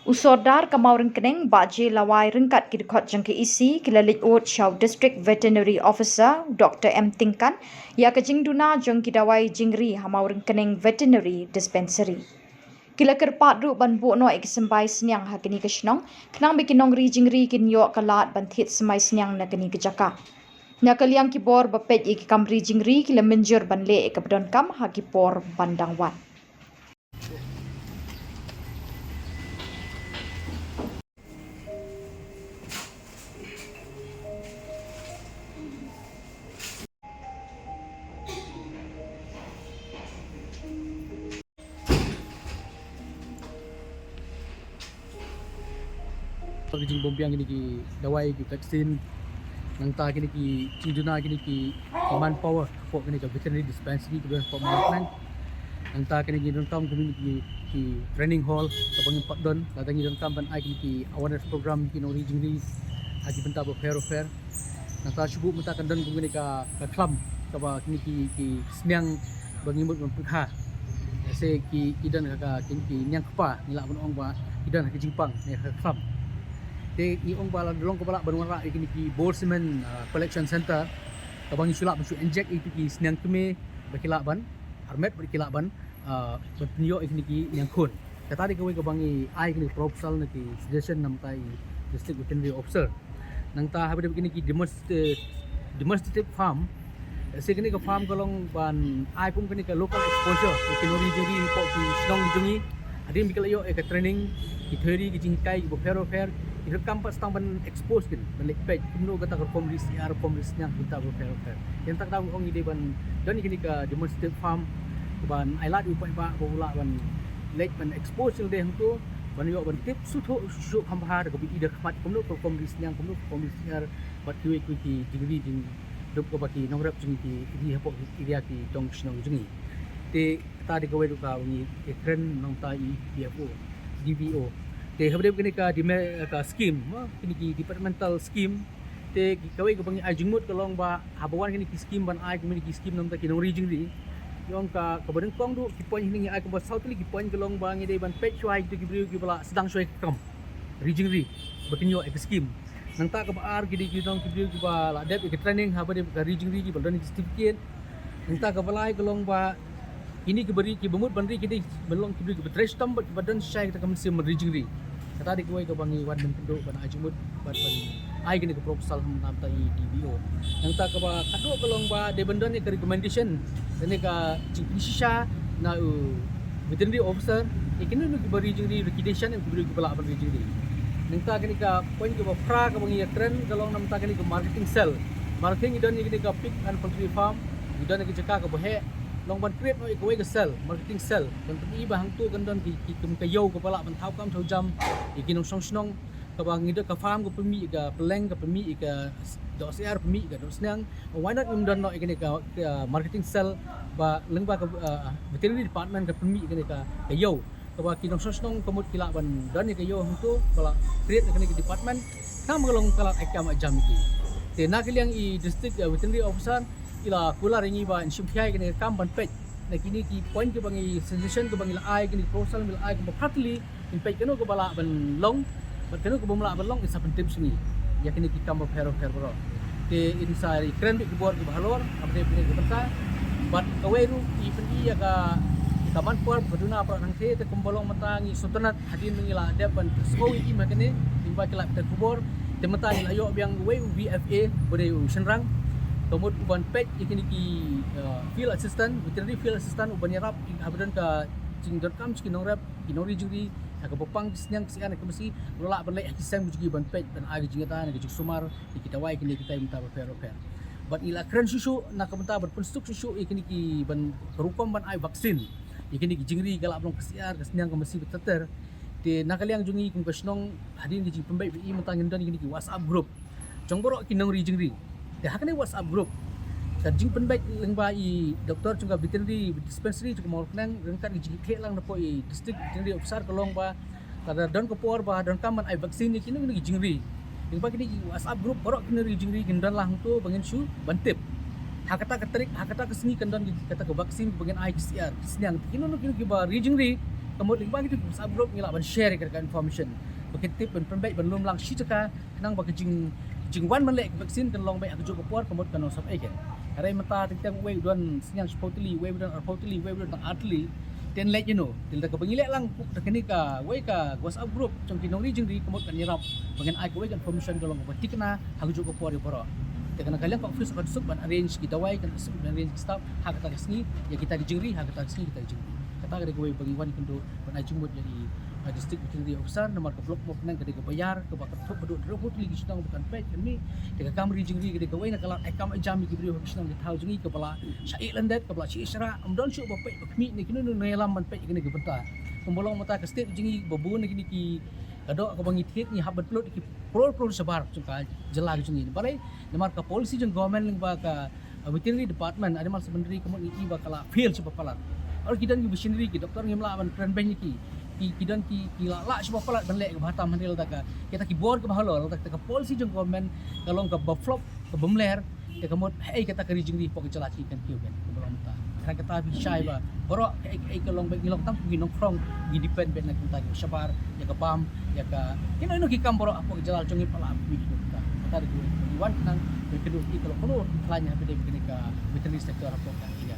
Usodar kamau ringkeneng baje lawai ringkat kidikot jangki isi kilalit ot Shau District Veterinary Officer Dr. M. Tingkan ya kejing duna jong kidawai jingri hamau ringkeneng Veterinary Dispensary. Kila kerpat ru ban bu no ikisembai senyang hakini kesnong kenang bikinong ri jingri kin yo kalat ban thit semai senyang na kini kejaka. Nakaliang kibor bapet iki kamri jingri kila menjur ban le ikabdon kam hakipor bandang wan. Jing bompiang gini ki dawai ki vaksin nang ta gini ki ciduna gini ki manpower for gini ka veterinary dispensary ke for management nang ta gini ki dong kam gini ki training hall ka bangin patdon la tangi dong kam ban ai gini ki awareness program ki no region ri aji benta bo fair nang ta subu menta kan don gini ka klam ka ba gini ki sniang bangin mut pekha se ki idan ka ki nyang kpa nila bon ong ba idan ka jingpang ne ka klam te iong bala dolong ko bala banwara ikini ki Bolseman collection center kabang isulak basu inject itu ki senang keme bakila ban armet bakila ban penyo ikini ki yang kun kata di kabang ai ikini proposal na ki suggestion nam tai district veterinary officer nang ta habis ikini ki demonstrative farm sekini ka farm kalong ban ai pun kini ka local exposure ikini jadi po ki sedang jungi adin bikala yo ka training ki theory ki jingkai ki fair itu kampas tang ban expose kin ban lepet kumno gata ka komris ar komris nya kita bo fair yang tak tahu ong ide ban dan ini ka demonstrative farm ban ailat upai ba bola ban lek ban expose de hangtu ban yo ban tip sutho su khamha ka bi ide khmat kumno ka komris nya kumno komris ar bat kiwe ki digri ding dop ko baki nongrap jing ki di hapo area ki tong snong jingi te ta de ko wedu ka ngi ekren nong ta i BFO DBO te habde kini ka ka scheme kini ki departmental scheme te kawai ko bangi ajungmut kalong ba habawan kini ki scheme ban ai kini ki scheme nam ta kinong region ri yong ka kabadeng kong du ki point hini ai ko ba south li ki point kalong ba ngi de ban pet chwai tu ki briu ki bala sedang chwai kam region ri bakin yo ek scheme nang ta ka ba ar ki ki dong ki briu ki ba la dep ki training habde ka region ri ki baldan certificate nang ta ka balai kalong ba ini keberi ki bemut bandri ki belong ki briu ki trash tam badan syai kita kamsi region ri kata di kuai ke bangi wan penduk ban ajumut ban ai gini ke proposal nam ta i DBO yang ta ka ba kado kalong ba de benda ni ke recommendation ni ka chipisha na veterinary officer ikini nu ki bari juri recognition yang kubri kepala ban juri yang ta gini ka point ke ba pra ka bangi trend kalong nam ta gini ke marketing cell marketing idan ni gini ka pig and poultry farm idan ni ke jaka ka bohe long ban create no ikoi ke cell marketing cell dan tadi bahang tu kan don ki kayau kepala ban thau kam thau jam ikinong song ka bang ida ka farm ko pemi ka peleng ka pemi ka do CR pemi ka do snang why not don no ikini ka marketing cell ba lengba ka veterinary department ka pemi ikini ka kayau ka ba kinong song komot kila ban dan ni kayau hantu bala create ikini ka department kam galong kala akam jam iki te nakiliang i district veterinary officer ila kula ringi ba insyumpiai kini kam ban pet na kini ki point ke bangi suggestion ke bangi ai kini proposal mil ai ke partly in pet keno ke bala ban long but keno ke bala ban long is happen tips ni ya kini ki kam fair bro te inside kren bi bor ke balor update ni ke bata but kaweru i pendi ya ka kaman por baduna pra nang te kumbolong matangi sutanat hadin mengila ada ban skowi i makene timba kelap te kubor te matangi ayo biang we VFA bode senrang komod uban pet ikini ki field assistant veterinary field assistant uban yarap habadan ka jing.com skinong rap kinori juri ka popang snyang sian ka mesti lola ban lai kisam jugi ban pet dan agi jingata na jig sumar ikitawai kini kita minta fair but ila kren susu na kamenta berpenstuk susu ikini ki ban rukom ban ai vaksin ikini ki jingri galak blong kesiar kesnyang ka mesti beteter te nakaliang jungi kum kesnong hadin ki jing pembai bi mentangin dan ikini ki WhatsApp group jongborok kinong ri jingri te hakne WhatsApp group jing penbaik lengba i doktor juga veterinary dispensary juga mau kenang rengkat gi ke lang napo i district veterinary officer kolong ba kada don ko por ba don kaman ai vaksin ni kini gi jingri lengba kini WhatsApp group borok kini ri jingri gindan lang tu bangin su bantip hakata ketrik hakata kesini kendon kata ke vaksin bangin ai PCR senyang kini nu kini ba ri jingri kemudian bagi tu WhatsApp group ngilak ban share ke information bagi tip ban penbaik ban lum lang shi ka kenang bagi jing wan man lek vaksin kan long baik aku juga puar kemudian kan sab ai kan hari mata tentang way don sinyal supposedly way don reportedly way don atli then let you know til ka pangilek lang ka kini ka way ka WhatsApp group trong kinong ri jing ri kemudian kan nyerap bagian ai ko way kan information ka long bati kana aku juga puar di poro kena kalian kok office akan sub ban arrange kita way kan sub dan arrange staff hak kata kesini ya kita dijingri hak kata kesini kita dijingri kata kada gue bagi wan kendo ban ajumut jadi district veterinary officer nomor ke blok mo nang kada ke bayar ke bakar tu beduk robot lagi sedang bukan pet kami dekat kamri jingri kada ke way nak kalau akam jam ki beri office nang tahu jingi ke bala syai landet ke bala syai isra amdon syuk ba pet kami ni kini no yalam ban pet kini ke benta pembolong mata ke state jingi babun ni ki kado ako bang itik ni habat plot ki pro sebar cungka jelar jingi balai nomor ke polisi jeng government ling ba ka veterinary department ada mal sebenarnya kemudian iki bakal fail sebab palat or kidan ki machinery ki doktor ngim la ban kran bank ki kidan ki la sebab palat ban lek ke batam handil ta ka kita ki board ke bahalo ta ka polisi jeng government kalong ka flop ke bemler te kemud hey kata ka jingri pok celaki kan kiu kan belum ta kan kata bi syai ba borok ai kalong bank ngilok tam ki nongkrong gi depend ben nak ta sabar ya ka pam ya ka kino ki kam borok apa jalal jongi pala bi ta kata di wan nang kedua ki kalau perlu tanya pada mereka veterinary sector apa kan iya